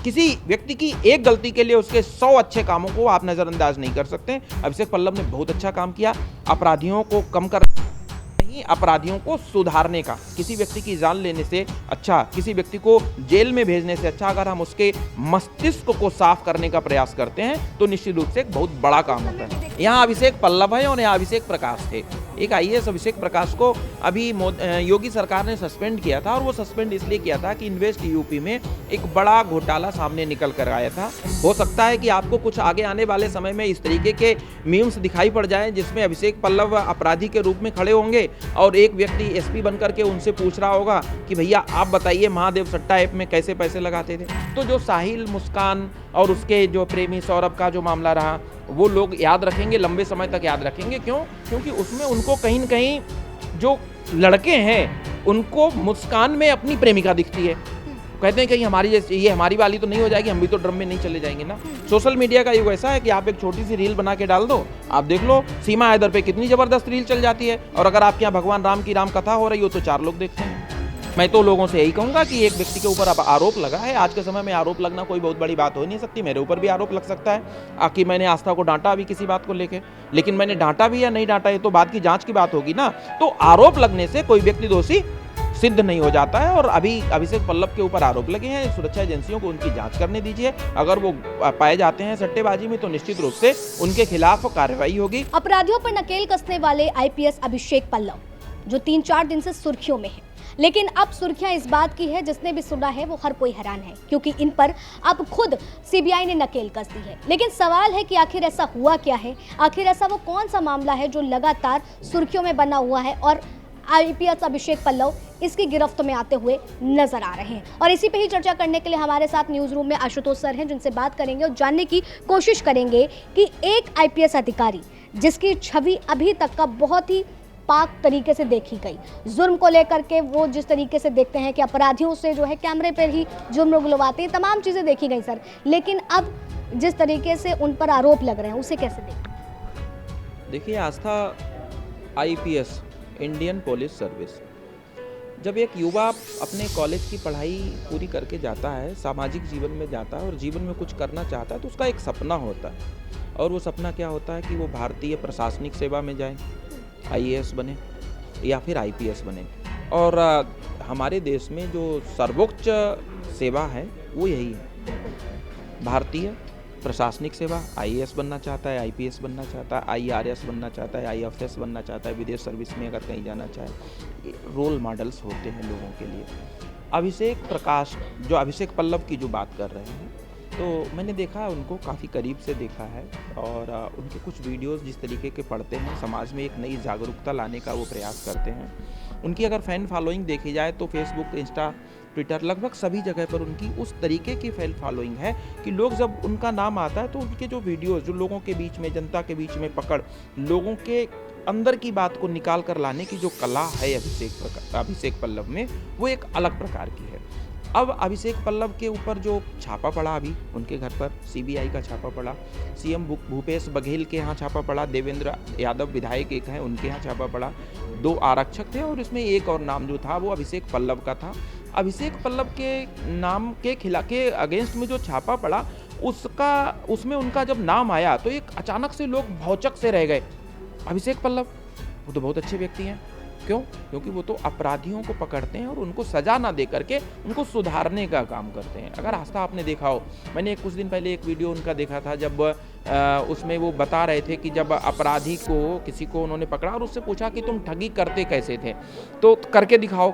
किसी व्यक्ति की एक गलती के लिए उसके 100 अच्छे कामों को आप नज़रअंदाज नहीं कर सकते। अभिषेक पल्लव ने बहुत अच्छा काम किया, अपराधियों को कम कर नहीं, अपराधियों को सुधारने का। किसी व्यक्ति की जान लेने से अच्छा, किसी व्यक्ति को जेल में भेजने से अच्छा अगर हम उसके मस्तिष्क को साफ करने का प्रयास करते हैं तो निश्चित रूप से एक बहुत बड़ा काम होता है। यहाँ अभिषेक पल्लव है और यहाँ अभिषेक प्रकाश थे। एक आईएएस अभिषेक प्रकाश को अभी योगी सरकार ने सस्पेंड किया था, और वो सस्पेंड इसलिए किया था कि इन्वेस्ट यूपी में एक बड़ा घोटाला सामने निकल कर आया था। हो सकता है कि आपको कुछ आगे आने वाले समय में इस तरीके के मीम्स दिखाई पड़ जाएं जिसमें अभिषेक पल्लव अपराधी के रूप में खड़े होंगे और एक व्यक्ति एसपी बन करके उनसे पूछ रहा होगा कि भैया आप बताइए महादेव सट्टा ऐप में कैसे पैसे लगाते थे। तो जो साहिल, मुस्कान और उसके जो प्रेमी सौरभ का जो मामला रहा, वो लोग याद रखेंगे, लंबे समय तक याद रखेंगे। क्यों? क्योंकि उसमें उनको कहीं न कहीं जो लड़के हैं उनको मुस्कान में अपनी प्रेमिका दिखती है। कहते हैं कहीं हमारी जैसी, ये हमारी वाली तो नहीं हो जाएगी, हम भी तो ड्रम में नहीं चले जाएंगे ना। सोशल मीडिया का युग ऐसा है कि आप एक छोटी सी रील बना के डाल दो, आप देख लो सीमा हैदर पे कितनी जबरदस्त रील चल जाती है, और अगर आपके यहाँ भगवान राम की राम कथा हो रही हो तो 4 लोग देखते हैं। मैं तो लोगों से यही कहूंगा कि एक व्यक्ति के ऊपर अब आरोप लगा है, आज के समय में आरोप लगना कोई बहुत बड़ी बात हो नहीं सकती। मेरे ऊपर भी आरोप लग सकता है कि मैंने आस्था को डांटा भी किसी बात को लेके, लेकिन मैंने डांटा भी या नहीं डांटा ये तो बात की जांच की बात होगी ना। तो आरोप लगने से कोई व्यक्ति दोषी सिद्ध नहीं हो जाता है, और अभी अभिषेक पल्लव के ऊपर आरोप लगे हैं। सुरक्षा एजेंसियों को उनकी जांच करने दीजिए, अगर वो पाए जाते हैं सट्टेबाजी में तो निश्चित रूप से उनके खिलाफ कार्रवाई होगी। अपराधियों पर नकेल कसने वाले आईपीएस अभिषेक पल्लव जो 3-4 दिन से सुर्खियों में है, लेकिन अब सुर्खियां इस बात की है, जिसने भी सुना है वो हर कोई हैरान है, क्योंकि इन पर अब खुद सीबीआई ने नकेल कस दी है। लेकिन सवाल है कि आखिर ऐसा हुआ क्या है, आखिर ऐसा वो कौन सा मामला है जो लगातार सुर्खियों में बना हुआ है और आईपीएस अभिषेक पल्लव इसकी गिरफ्त में आते हुए नजर आ रहे हैं। और इसी पे ही चर्चा करने के लिए हमारे साथ न्यूज रूम में आशुतोष सर हैं, जिनसे बात करेंगे और जानने की कोशिश करेंगे कि एक आईपीएस अधिकारी जिसकी छवि अभी तक का बहुत ही पाक तरीके से देखी गई, जुर्म को लेकर के वो जिस तरीके से देखते हैं कि अपराधियों से जो है कैमरे पर ही जुर्म रुगलवाते हैं, तमाम चीज़ें देखी गई सर। लेकिन अब जिस तरीके से उन पर आरोप लग रहे हैं उसे कैसे देखें? देखिए आस्था, आईपीएस इंडियन पुलिस सर्विस, जब एक युवा अपने कॉलेज की पढ़ाई पूरी करके जाता है, सामाजिक जीवन में जाता है और जीवन में कुछ करना चाहता है तो उसका एक सपना होता है, और वो सपना क्या होता है कि वो भारतीय प्रशासनिक सेवा में जाए, आईएएस बने या फिर आईपीएस बने। और हमारे देश में जो सर्वोच्च सेवा है वो यही है, भारतीय प्रशासनिक सेवा। आईएएस बनना चाहता है, आईपीएस बनना चाहता है, आईआरएस बनना चाहता है, आईएफएस बनना चाहता है, विदेश सर्विस में अगर कहीं जाना चाहे, रोल मॉडल्स होते हैं लोगों के लिए। अभिषेक प्रकाश, जो अभिषेक पल्लव की जो बात कर रहे हैं, तो मैंने देखा उनको काफ़ी करीब से देखा है, और उनके कुछ वीडियोस जिस तरीके के पढ़ते हैं, समाज में एक नई जागरूकता लाने का वो प्रयास करते हैं। उनकी अगर फ़ैन फॉलोइंग देखी जाए तो फेसबुक, इंस्टा, ट्विटर, लगभग सभी जगह पर उनकी उस तरीके की फैन फॉलोइंग है कि लोग जब उनका नाम आता है तो उनके जो वीडियोस, जो लोगों के बीच में, जनता के बीच में पकड़, लोगों के अंदर की बात को निकाल कर लाने की जो कला है अभिषेक पल्लव में, वो एक अलग प्रकार की है। अब अभिषेक पल्लव के ऊपर जो छापा पड़ा, अभी उनके घर पर सीबीआई का छापा पड़ा, सीएम भूपेश बघेल के यहाँ छापा पड़ा, देवेंद्र यादव विधायक एक हैं उनके यहाँ छापा पड़ा, 2 आरक्षक थे और इसमें एक और नाम जो था वो अभिषेक पल्लव का था। अभिषेक पल्लव के नाम के अगेंस्ट में जो छापा पड़ा, उसमें उनका जब नाम आया तो एक अचानक से लोग भौचक से रह गए। अभिषेक पल्लव वो तो बहुत अच्छे व्यक्ति हैं, क्यों? क्योंकि वो तो अपराधियों को पकड़ते हैं और उनको सजा ना दे करके उनको सुधारने का काम करते हैं। अगर आस्था आपने देखा हो, मैंने कुछ दिन पहले एक वीडियो उनका देखा था, जब उसमें वो बता रहे थे कि जब अपराधी को, किसी को उन्होंने पकड़ा और उससे पूछा कि तुम ठगी करते कैसे थे, तो करके दिखाओ,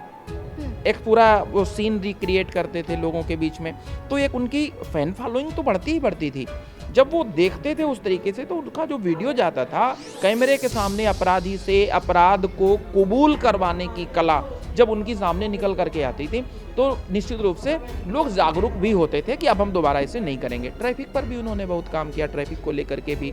एक पूरा वो सीन रिक्रिएट करते थे लोगों के बीच में। तो एक उनकी फैन फॉलोइंग तो बढ़ती ही बढ़ती थी। जब वो देखते थे उस तरीके से तो उनका जो वीडियो जाता था कैमरे के सामने, अपराधी से अपराध को कबूल करवाने की कला जब उनकी सामने निकल करके आती थी तो निश्चित रूप से लोग जागरूक भी होते थे कि अब हम दोबारा इसे नहीं करेंगे। ट्रैफिक पर भी उन्होंने बहुत काम किया, ट्रैफिक को लेकर के भी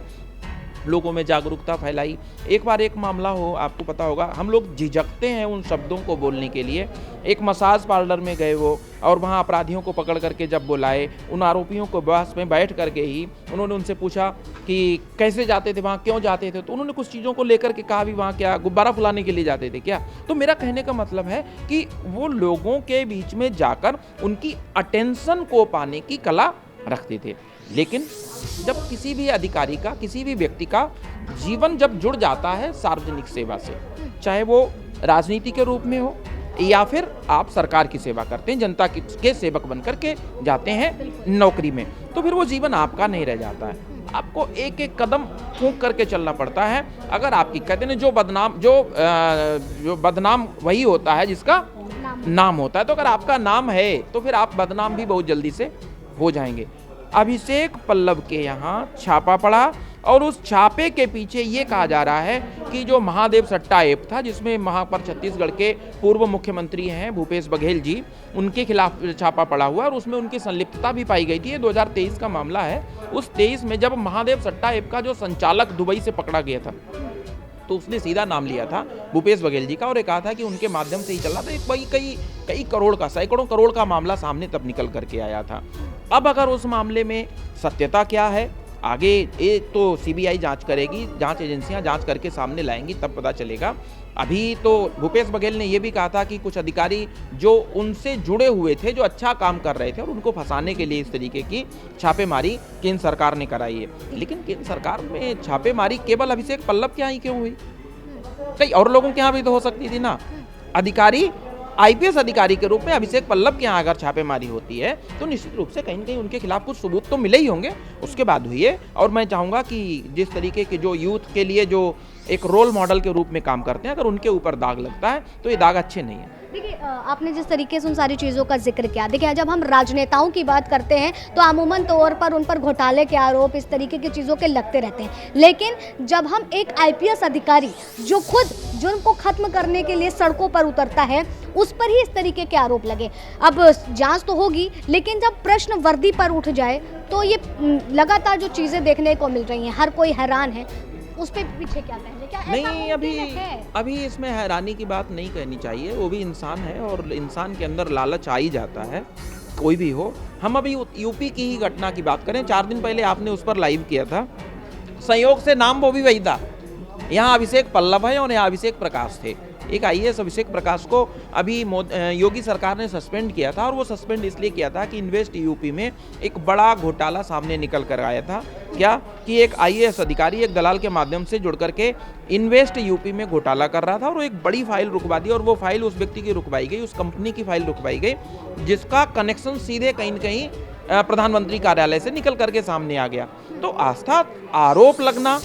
लोगों में जागरूकता फैलाई। एक बार एक मामला हो, आपको पता होगा, हम लोग झिझकते हैं उन शब्दों को बोलने के लिए। एक मसाज पार्लर में गए वो, और वहाँ अपराधियों को पकड़ करके जब बुलाए, उन आरोपियों को बस में बैठ करके ही उन्होंने उनसे पूछा कि कैसे जाते थे वहाँ, क्यों जाते थे, तो उन्होंने कुछ चीज़ों को लेकर के कहा भी वहाँ क्या गुब्बारा फुलाने के लिए जाते थे क्या। तो मेरा कहने का मतलब है कि वो लोगों के बीच में जाकर उनकी अटेंशन को पाने की कला रखते थे। लेकिन जब किसी भी अधिकारी का, किसी भी व्यक्ति का जीवन जब जुड़ जाता है सार्वजनिक सेवा से, चाहे वो राजनीति के रूप में हो या फिर आप सरकार की सेवा करते हैं, जनता के सेवक बन करके जाते हैं नौकरी में, तो फिर वो जीवन आपका नहीं रह जाता है। आपको एक एक कदम फूंक करके चलना पड़ता है। अगर आपकी, कहते हैं जो बदनाम वही होता है जिसका नाम होता है, तो अगर आपका नाम है तो फिर आप बदनाम भी बहुत जल्दी से हो जाएंगे। अभिषेक पल्लव के यहाँ छापा पड़ा, और उस छापे के पीछे ये कहा जा रहा है कि जो महादेव सट्टा ऐप था, जिसमें वहाँ पर छत्तीसगढ़ के पूर्व मुख्यमंत्री हैं भूपेश बघेल जी, उनके खिलाफ छापा पड़ा हुआ, और उसमें उनकी संलिप्तता भी पाई गई थी। ये 2023 का मामला है। उस 23 में जब महादेव सट्टा ऐप का जो संचालक दुबई से पकड़ा गया था, तो उसने सीधा नाम लिया था भूपेश बघेल जी का, और ये कहा था कि उनके माध्यम से ही चल रहा था। एक कई करोड़ का, सैकड़ों करोड़ का मामला सामने तब निकल करके आया था। अब अगर उस मामले में सत्यता क्या है, आगे ये तो सीबीआई जांच करेगी, जांच एजेंसियां जांच करके सामने लाएंगी, तब पता चलेगा। अभी तो भूपेश बघेल ने यह भी कहा था कि कुछ अधिकारी जो उनसे जुड़े हुए थे, जो अच्छा काम कर रहे थे, और उनको फंसाने के लिए इस तरीके की छापेमारी केंद्र सरकार ने कराई है। लेकिन केंद्र सरकार में छापेमारी केवल अभिषेक पल्लव के यहाँ ही क्यों हुई? कई और लोगों के यहाँ भी तो हो सकती थी ना। अधिकारी, आईपीएस अधिकारी के रूप में अभिषेक पल्लव के यहाँ अगर छापेमारी होती है, तो निश्चित रूप से कहीं न कहीं उनके खिलाफ कुछ सबूत तो मिले ही होंगे। उसके बाद हुई है। और मैं चाहूँगा कि जिस तरीके के जो यूथ के लिए जो एक रोल मॉडल के रूप में काम करते हैं, अगर उनके ऊपर दाग लगता है तो ये दाग अच्छे नहीं है। देखिए, आपने जिस तरीके से उन सारी चीज़ों का जिक्र किया, देखिए जब हम राजनेताओं की बात करते हैं तो अमूमन तौर पर उन पर घोटाले के आरोप, इस तरीके की चीज़ों के लगते रहते हैं। लेकिन जब हम एक आईपीएस अधिकारी जो खुद जुर्म को खत्म करने के लिए सड़कों पर उतरता है, उस पर ही इस तरीके के आरोप लगे, अब जांच तो होगी, लेकिन जब प्रश्न वर्दी पर उठ जाए तो ये लगातार जो चीज़ें देखने को मिल रही हैं, हर कोई हैरान है। उस पे पीछे क्या कहेंगे? क्या नहीं, अभी इसमें हैरानी की बात नहीं कहनी चाहिए। वो भी इंसान है, और इंसान के अंदर लालच आ ही जाता है, कोई भी हो। हम अभी यूपी की ही घटना की बात करें, 4 दिन पहले आपने उस पर लाइव किया था। संयोग से नाम वो भी वही था। यहाँ अभिषेक पल्लव है और यहाँ अभिषेक प्रकाश थे। एक आईएएस अभिषेक प्रकाश को अभी योगी सरकार ने सस्पेंड किया था, और वो सस्पेंड इसलिए किया था कि इन्वेस्ट यूपी में एक बड़ा घोटाला सामने निकल कर आया था। क्या कि एक आईएएस अधिकारी एक दलाल के माध्यम से जुड़ करके इन्वेस्ट यूपी में घोटाला कर रहा था, और एक बड़ी फाइल रुकवा दी, और वो फाइल उस व्यक्ति की रुकवाई गई, उस कंपनी की फाइल रुकवाई गई, जिसका कनेक्शन सीधे कहीं न कहीं प्रधानमंत्री कार्यालय से निकल करके सामने आ गया। तो आस्था आरोप लगना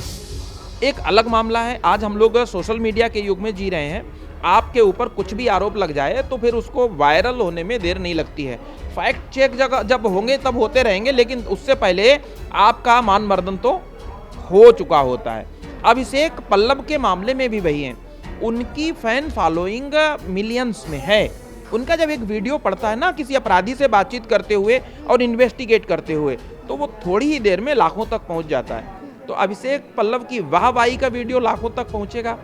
एक अलग मामला है। आज हम लोग सोशल मीडिया के युग में जी रहे हैं। आपके ऊपर कुछ भी आरोप लग जाए तो फिर उसको वायरल होने में देर नहीं लगती है। फैक्ट चेक जब होंगे तब होते रहेंगे, लेकिन उससे पहले आपका मान मर्दन तो हो चुका होता है। अभिषेक पल्लव के मामले में भी वही है। उनकी फैन फॉलोइंग मिलियंस में है। उनका जब एक वीडियो पड़ता है ना किसी अपराधी से बातचीत करते हुए और इन्वेस्टिगेट करते हुए, तो वो थोड़ी ही देर में लाखों तक पहुंच जाता है। तो अभिषेक पल्लव की वाहवाही का वीडियो लाखों तक पहुंचेगा,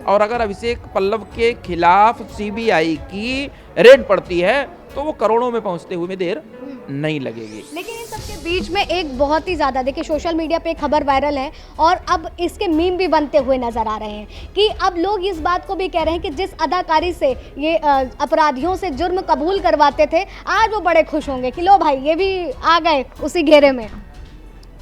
और अगर अभिषेक पल्लव के खिलाफ सीबीआई की रेड पड़ती है तो वो करोड़ों में पहुंचते हुए देर नहीं लगेगी। लेकिन इन सबके बीच में एक बहुत ही ज़्यादा, देखिए सोशल मीडिया पे एक खबर वायरल है, और अब इसके मीम भी बनते हुए नजर आ रहे हैं कि अब लोग इस बात को भी कह रहे हैं कि जिस अदाकारी से ये अपराधियों से जुर्म कबूल करवाते थे, आज वो बड़े खुश होंगे कि लो भाई ये भी आ गए उसी घेरे में।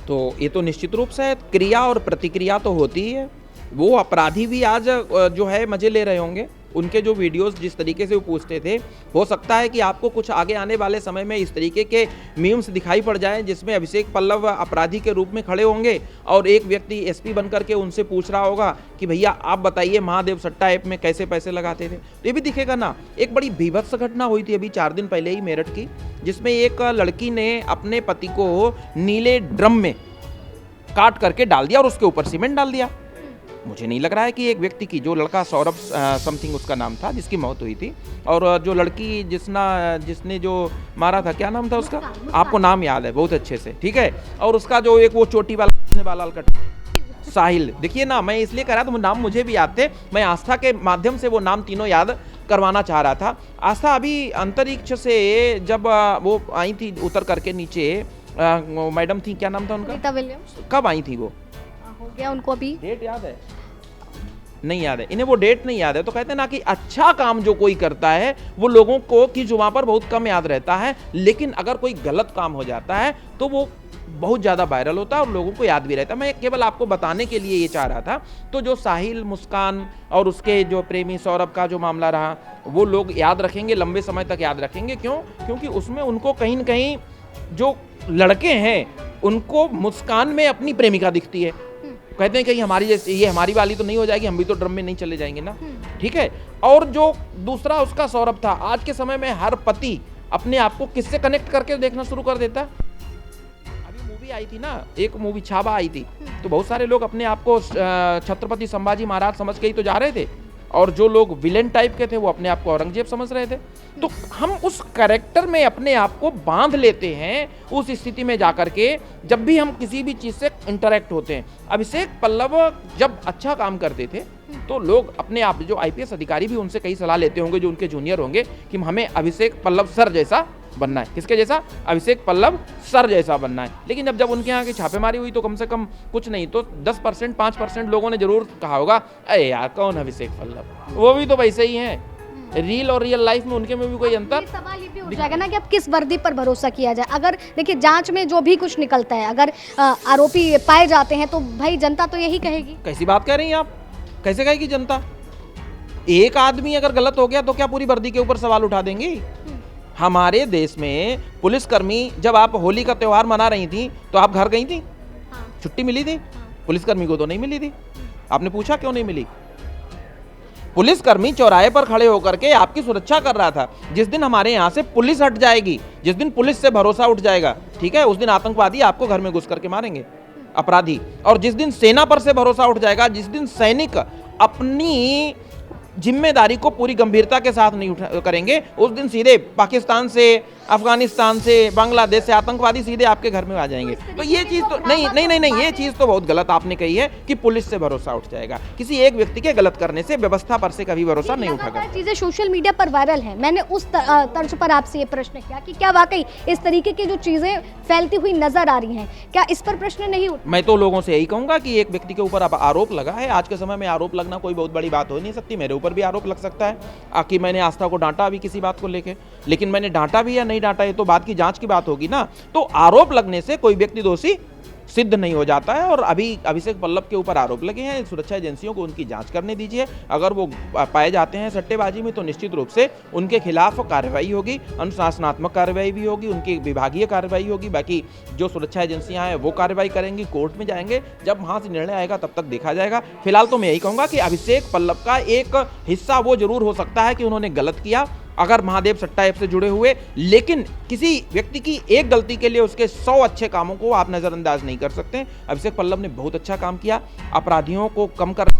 तो ये तो निश्चित रूप से क्रिया और प्रतिक्रिया तो होती ही है। वो अपराधी भी आज जो है मजे ले रहे होंगे। उनके जो वीडियोस जिस तरीके से वो पूछते थे, हो सकता है कि आपको कुछ आगे आने वाले समय में इस तरीके के मीम्स दिखाई पड़ जाएं, जिसमें अभिषेक पल्लव अपराधी के रूप में खड़े होंगे और एक व्यक्ति एसपी बन करके उनसे पूछ रहा होगा कि भैया आप बताइए महादेव सट्टा ऐप में कैसे पैसे लगाते थे। तो ये भी दिखेगा ना। एक बड़ी बीभत्स घटना हुई थी अभी 4 दिन पहले ही मेरठ की, जिसमें एक लड़की ने अपने पति को नीले ड्रम में काट करके डाल दिया और उसके ऊपर सीमेंट डाल दिया। मुझे नहीं लग रहा है कि एक व्यक्ति की, जो लड़का सौरभ समथिंग उसका नाम था, जिसकी मौत हुई थी, और जो लड़की जिसने जो मारा था, क्या नाम था उसका? आपको नाम याद है बहुत अच्छे से, ठीक है। और उसका जो एक वो चोटी वाला बाल कट, साहिल, देखिए ना, मैं इसलिए कह रहा था, वो नाम मुझे भी याद थे, मैं आस्था के माध्यम से वो नाम तीनों याद करवाना चाह रहा था। आस्था अभी अंतरिक्ष से जब वो आई थी उतर करके नीचे, मैडम थी, क्या नाम था उनका, सुनीता विलियम्स, कब आई थी वो? हो गया उनको अभी, डेट याद है? नहीं याद है, इन्हें वो डेट नहीं याद है। तो कहते हैं ना कि अच्छा काम जो कोई करता है वो लोगों को की जुबान पर बहुत कम याद रहता है, लेकिन अगर कोई गलत काम हो जाता है तो वो बहुत ज़्यादा वायरल होता है और लोगों को याद भी रहता है। मैं केवल आपको बताने के लिए ये चाह रहा था। तो जो साहिल, मुस्कान और उसके जो प्रेमी सौरभ का जो मामला रहा, वो लोग याद रखेंगे, लंबे समय तक याद रखेंगे। क्यों? क्योंकि उसमें उनको कहीं न कहीं जो लड़के हैं उनको मुस्कान में अपनी प्रेमिका दिखती है। कहते हैं कि हमारी जैसे, ये हमारी वाली तो नहीं हो जाएगी, हम भी तो ड्रम में नहीं चले जाएंगे ना, ठीक है। और जो दूसरा उसका सौरभ था, आज के समय में हर पति अपने आप को किससे कनेक्ट करके देखना शुरू कर देता। अभी मूवी आई थी ना, एक मूवी छावा आई थी, तो बहुत सारे लोग अपने आप को छत्रपति संभाजी महाराज समझ के ही तो जा रहे थे, और जो लोग विलेन टाइप के थे वो अपने आप को औरंगजेब समझ रहे थे। तो हम उस कैरेक्टर में अपने आप को बांध लेते हैं, उस स्थिति में जाकर के जब भी हम किसी भी चीज़ से इंटरेक्ट होते हैं। अभिषेक पल्लव जब अच्छा काम करते थे तो लोग अपने आप, जो आईपीएस अधिकारी भी उनसे कई सलाह लेते होंगे, जो उनके जूनियर होंगे, कि हमें अभिषेक पल्लव सर जैसा बनना है। किसके जैसा? अभिषेक पल्लव सर जैसा बनना है। लेकिन जब उनके यहाँ की छापेमारी हुई तो कम से कम कुछ नहीं तो 10%, 5% लोगों ने जरूर कहा होगा, अरे यार कौन अभिषेक पल्लव, वो भी तो वैसे ही हैं। रील और रियल लाइफ में उनके में भी कोई अंतर? सवाल ये भी उठ जाएगा ना कि अब किस वर्दी पर भरोसा किया जाए। अगर देखिए जांच में जो भी कुछ निकलता है, अगर आरोपी पाए जाते हैं तो भाई जनता तो यही कहेगी। कैसी बात कह रही हैं आप? कैसे कहेगी जनता? एक आदमी अगर गलत हो गया तो क्या पूरी वर्दी के ऊपर सवाल उठा देंगी? हमारे देश में पुलिसकर्मी, जब आप होली का त्योहार मना रही थी तो आप घर गई थी? छुट्टी मिली थी? पुलिसकर्मी को तो नहीं मिली थी। आपने पूछा क्यों नहीं मिली? पुलिसकर्मी चौराहे पर खड़े होकर के आपकी सुरक्षा कर रहा था। जिस दिन हमारे यहाँ से पुलिस हट जाएगी, जिस दिन पुलिस से भरोसा उठ जाएगा, ठीक है, उस दिन आतंकवादी आपको घर में घुस करके मारेंगे, अपराधी। और जिस दिन सेना पर से भरोसा उठ जाएगा, जिस दिन सैनिक अपनी जिम्मेदारी को पूरी गंभीरता के साथ नहीं करेंगे, उस दिन सीधे पाकिस्तान से, अफगानिस्तान से, बांग्लादेश से आतंकवादी सीधे आपके घर में आ जाएंगे। तो ये चीज़ तो नहीं, ये चीज़ तो बहुत गलत आपने कही है कि पुलिस से भरोसा उठ जाएगा। किसी एक व्यक्ति के गलत करने से व्यवस्था पर से कभी भरोसा नहीं उठेगा। चीज़ें सोशल मीडिया पर वायरल हैं। मैंने उस तर्ज पर आपसे ये प्रश्न किया कि क्या वाकई इस तरीके की जो चीज़ें फैलती हुई नजर आ रही हैं, क्या इस पर प्रश्न नहीं उठा? मैं तो लोगों से यही कहूँगा कि एक व्यक्ति के ऊपर अब आरोप लगा है, आज के समय में आरोप लगना कोई बहुत बड़ी बात हो नहीं सकती। मेरे ऊपर भी आरोप लग सकता है कि मैंने आस्था को डांटा अभी किसी बात को लेके, लेकिन मैंने डांटा भी या नहीं डांटा ये तो बात की जांच की बात होगी ना। तो आरोप लगने से कोई व्यक्ति दोषी सिद्ध नहीं हो जाता है। और अभी अभिषेक पल्लव के ऊपर आरोप लगे हैं, सुरक्षा एजेंसियों को उनकी जांच करने दीजिए। अगर वो पाए जाते हैं सट्टेबाजी में तो निश्चित रूप से उनके खिलाफ कार्रवाई होगी, अनुशासनात्मक कार्रवाई भी होगी, उनकी विभागीय कार्रवाई होगी। बाकी जो सुरक्षा एजेंसियां हैं वो कार्रवाई करेंगी, कोर्ट में जाएंगे, जब वहां से निर्णय आएगा तब तक देखा जाएगा। फिलहाल तो मैं यही कहूँगा कि अभिषेक पल्लव का एक हिस्सा वो जरूर हो सकता है कि उन्होंने गलत किया, अगर महादेव सट्टा ऐप से जुड़े हुए, लेकिन किसी व्यक्ति की एक गलती के लिए उसके 100 अच्छे कामों को आप नजरअंदाज नहीं कर सकते। अभिषेक पल्लव ने बहुत अच्छा काम किया, अपराधियों को कम कर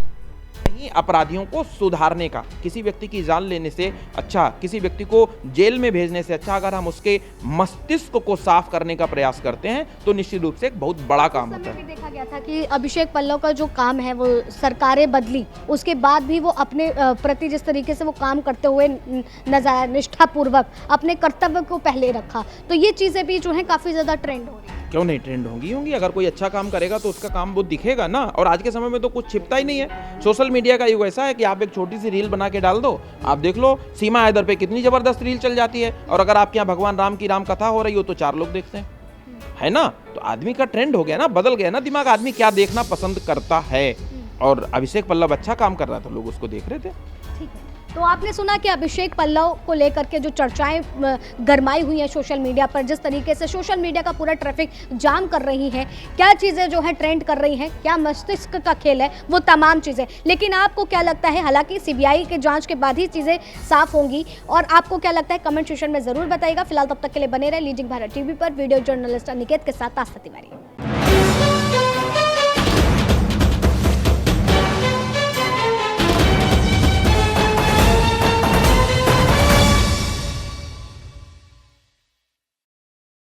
नहीं, अपराधियों को सुधारने का। किसी व्यक्ति की जान लेने से अच्छा, किसी व्यक्ति को जेल में भेजने से अच्छा अगर हम उसके मस्तिष्क को साफ करने का प्रयास करते हैं तो निश्चित रूप से एक बहुत बड़ा काम होता है। देखा गया था कि अभिषेक पल्लव का जो काम है वो सरकारें बदली, उसके बाद भी वो अपने प्रति जिस तरीके से वो काम करते हुए नजर आया, निष्ठापूर्वक अपने कर्तव्य को पहले रखा, तो ये चीज़ें भी जो है काफ़ी ज़्यादा ट्रेंड हो रही है। क्यों नहीं ट्रेंड होंगी? अगर कोई अच्छा काम करेगा तो उसका काम वो दिखेगा ना। और आज के समय में तो कुछ छिपता ही नहीं है। सोशल मीडिया का युग ऐसा है कि आप एक छोटी सी रील बना के डाल दो, आप देख लो सीमा हैदर पे कितनी जबरदस्त रील चल जाती है, और अगर आपके यहाँ भगवान राम की राम कथा हो रही हो तो 4 लोग देखते हैं, है ना। तो आदमी का ट्रेंड हो गया ना, बदल गया ना दिमाग, आदमी क्या देखना पसंद करता है। और अभिषेक पल्लव अच्छा काम कर रहा था, लोग उसको देख रहे थे। ठीक है, तो आपने सुना कि अभिषेक पल्लव को लेकर के जो चर्चाएं गरमाई हुई हैं सोशल मीडिया पर, जिस तरीके से सोशल मीडिया का पूरा ट्रैफिक जाम कर रही हैं, क्या चीज़ें जो है ट्रेंड कर रही हैं, क्या मस्तिष्क का खेल है, वो तमाम चीज़ें। लेकिन आपको क्या लगता है, हालांकि सीबीआई के जांच के बाद ही चीज़ें साफ होंगी, और आपको क्या लगता है कमेंट सेक्शन में ज़रूर बताइएगा। फिलहाल तब तक के लिए बने रहे लीजिंग भारत टीवी पर वीडियो जर्नलिस्ट अनिकेत के साथ आस्था तिवारी।